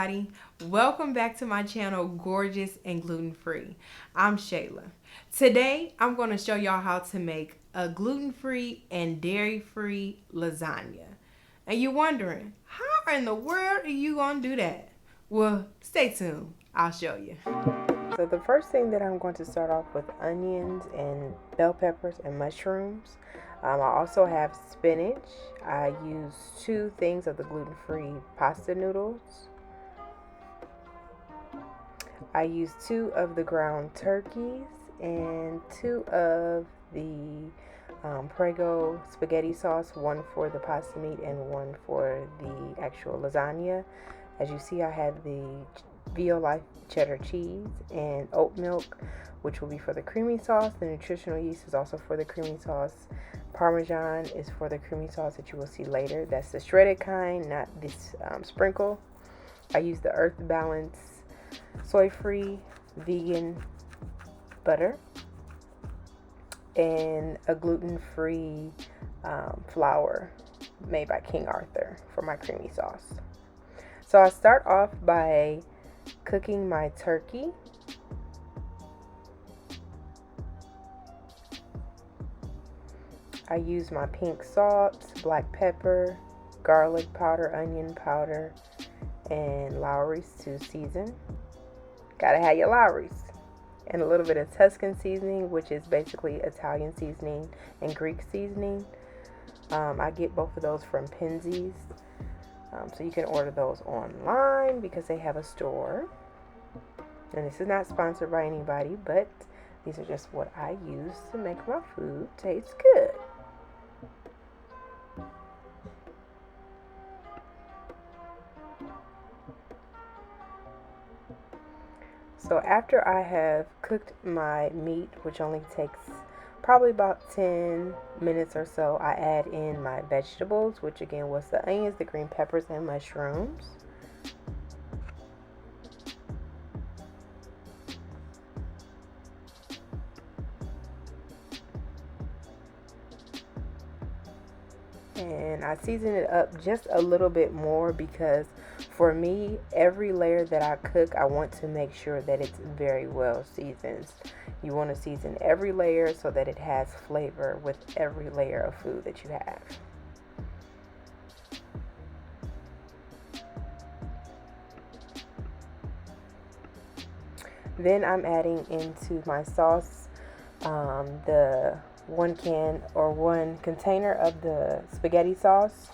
everybody. Welcome back to my channel, Gorgeous and Gluten Free. I'm Shayla. Today, I'm going to show y'all how to make a gluten-free and dairy-free lasagna. And you're wondering, how in the world are you going to do that? Well, stay tuned. I'll show you. So the first thing that I'm going to start off with onions and bell peppers and mushrooms. I also have spinach. I use 2 things of the gluten-free pasta noodles. I use 2 of the ground turkeys and 2 of the Prego spaghetti sauce, 1 for the pasta meat and 1 for the actual lasagna. As you see, I have the Violife cheddar cheese and oat milk, which will be for the creamy sauce. The nutritional yeast is also for the creamy sauce. Parmesan is for the creamy sauce that you will see later. That's the shredded kind, not this sprinkle. I use the Earth Balance Soy-Free vegan butter and a gluten-free flour made by King Arthur for my creamy sauce. So I start off by cooking my turkey. I use my pink salt, black pepper, garlic powder, onion powder, and Lowry's to season. Gotta have your Lowry's. And a little bit of Tuscan seasoning, which is basically Italian seasoning and Greek seasoning. I get both of those from Penzeys. So you can order those online because they have a store. And this is not sponsored by anybody, but these are just what I use to make my food taste good. So after I have cooked my meat, which only takes probably about 10 minutes or so, I add in my vegetables, which again was the onions, the green peppers, and mushrooms. And I season it up just a little bit more because for me, every layer that I cook, I want to make sure that it's very well seasoned. You want to season every layer so that it has flavor with every layer of food that you have. Then I'm adding into my sauce the 1 can or 1 container of the spaghetti sauce.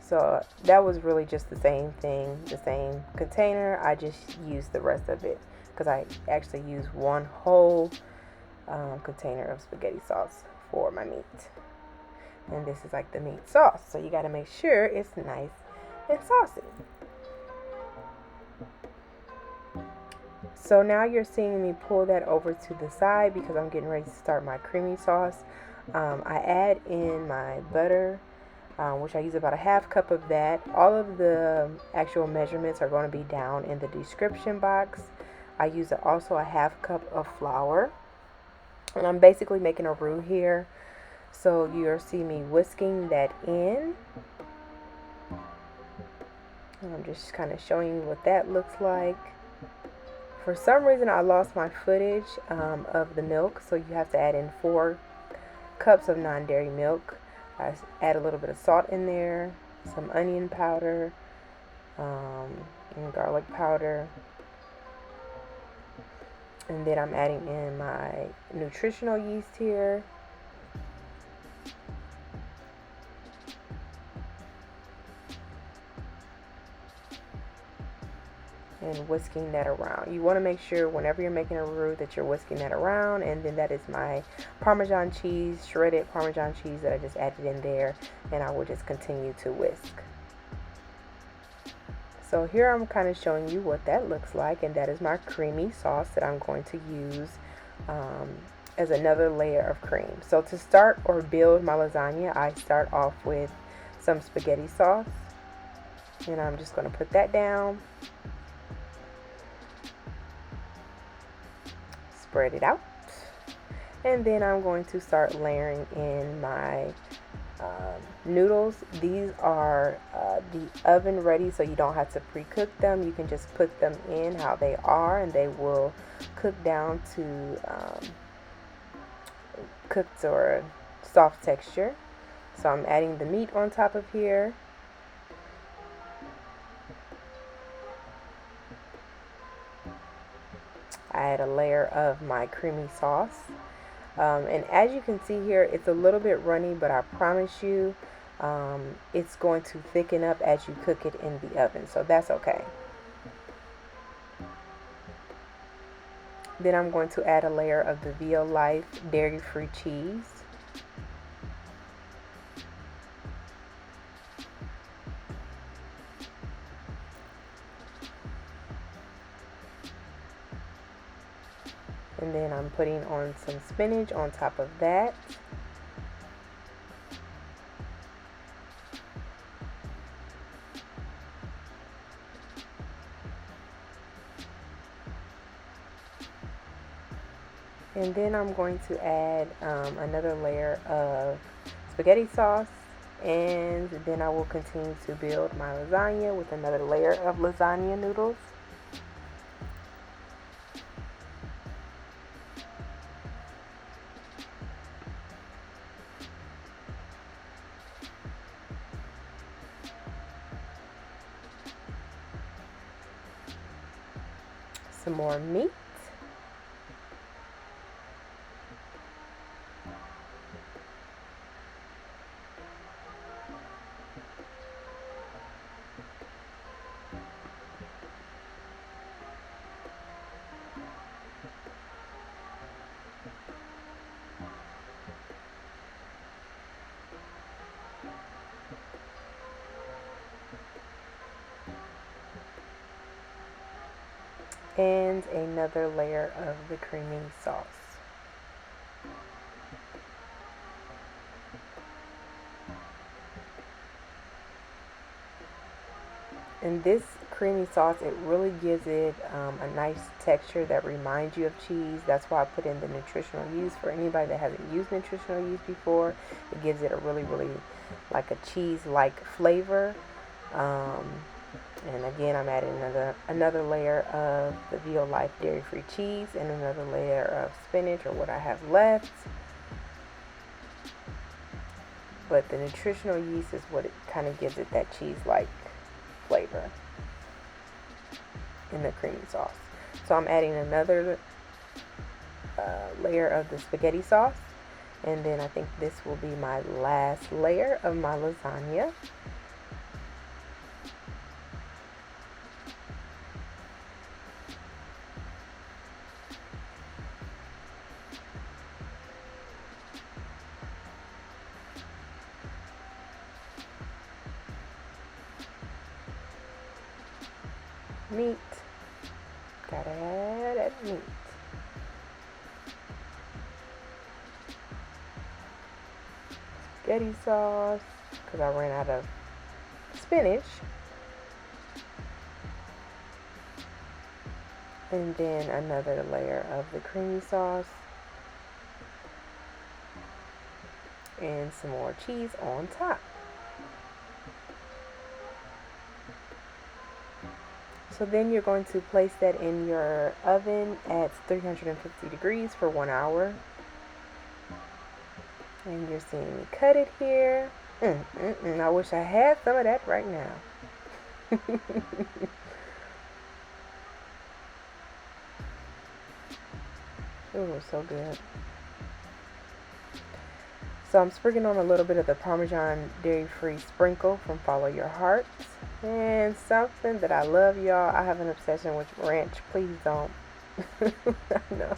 So that was really just the same thing, the same container. I just used the rest of it because I actually used 1 whole container of spaghetti sauce for my meat. And this is like the meat sauce, so you got to make sure it's nice and saucy. So now you're seeing me pull that over to the side because I'm getting ready to start my creamy sauce. I add in my butter, which I use about a 1/2 cup of that. All of the actual measurements are going to be down in the description box. I use also a 1/2 cup of flour. And I'm basically making a roux here. So you'll see me whisking that in. And I'm just kind of showing you what that looks like. For some reason, I lost my footage of the milk. So you have to add in 4 cups of non-dairy milk. I add a little bit of salt in there, some onion powder, and garlic powder. And then I'm adding in my nutritional yeast here. And whisking that around. You want to make sure whenever you're making a roux that you're whisking that around. And then that is my Parmesan cheese, shredded Parmesan cheese that I just added in there. And I will just continue to whisk. So here I'm kind of showing you what that looks like. And that is my creamy sauce that I'm going to use as another layer of cream. So to start or build my lasagna, I start off with some spaghetti sauce. And I'm just going to put that down. Spread it out, and then I'm going to start layering in my noodles. These are the oven ready, so you don't have to pre-cook them. You can just put them in how they are, and they will cook down to cooked or soft texture. So I'm adding the meat on top of here. I add a layer of my creamy sauce. And as you can see here, it's a little bit runny, but I promise you it's going to thicken up as you cook it in the oven, so that's okay. Then I'm going to add a layer of the Violife dairy-free cheese. And then I'm putting on some spinach on top of that. And then I'm going to add another layer of spaghetti sauce. And then I will continue to build my lasagna with another layer of lasagna noodles. Some more meat. And another layer of the creamy sauce. And this creamy sauce, it really gives it a nice texture that reminds you of cheese. That's why I put in the nutritional yeast. For anybody that hasn't used nutritional yeast before, it gives it a really, really like a cheese-like flavor. And again, I'm adding another layer of the Violife dairy-free cheese and another layer of spinach or what I have left. But the nutritional yeast is what it kind of gives it that cheese-like flavor in the creamy sauce. So I'm adding another layer of the spaghetti sauce. And then I think this will be my last layer of my lasagna. Meat. Gotta add that meat. Spaghetti sauce, because I ran out of spinach. And then another layer of the creamy sauce. And some more cheese on top. So then you're going to place that in your oven at 350 degrees for 1 hour. And you're seeing me cut it here. I wish I had some of that right now. Oh, so good. So I'm sprinkling on a little bit of the Parmesan dairy-free sprinkle from Follow Your Heart. And something that I love, y'all, I have an obsession with ranch. Please don't. No.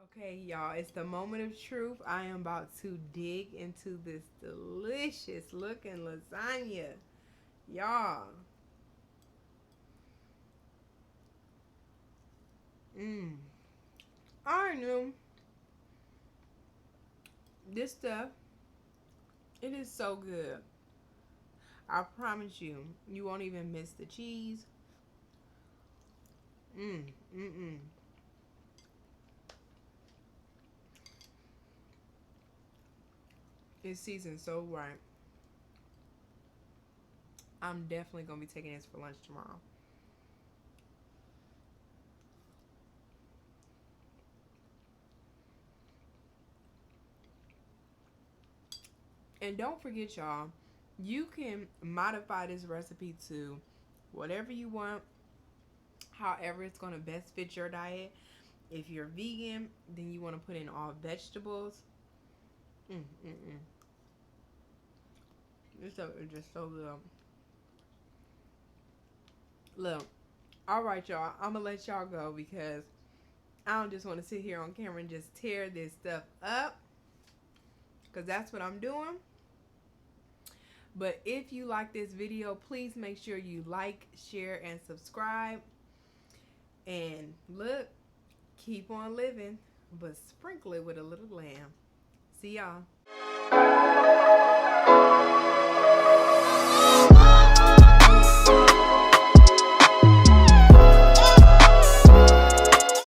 Okay, y'all, it's the moment of truth. I am about to dig into this delicious looking lasagna. Y'all. I knew this stuff, it is so good. I promise you, you won't even miss the cheese. Mm, mm, mm. It's seasoned so right. I'm definitely gonna be taking this for lunch tomorrow. And don't forget, y'all, you can modify this recipe to whatever you want, however it's gonna best fit your diet. If you're vegan, then you want to put in all vegetables. This stuff is just so good. Look, all right, y'all. I'm gonna let y'all go because I don't just want to sit here on camera and just tear this stuff up, because that's what I'm doing. But if you like this video, please make sure you like, share, and subscribe. And look, keep on living, but sprinkle it with a little lamb. See y'all.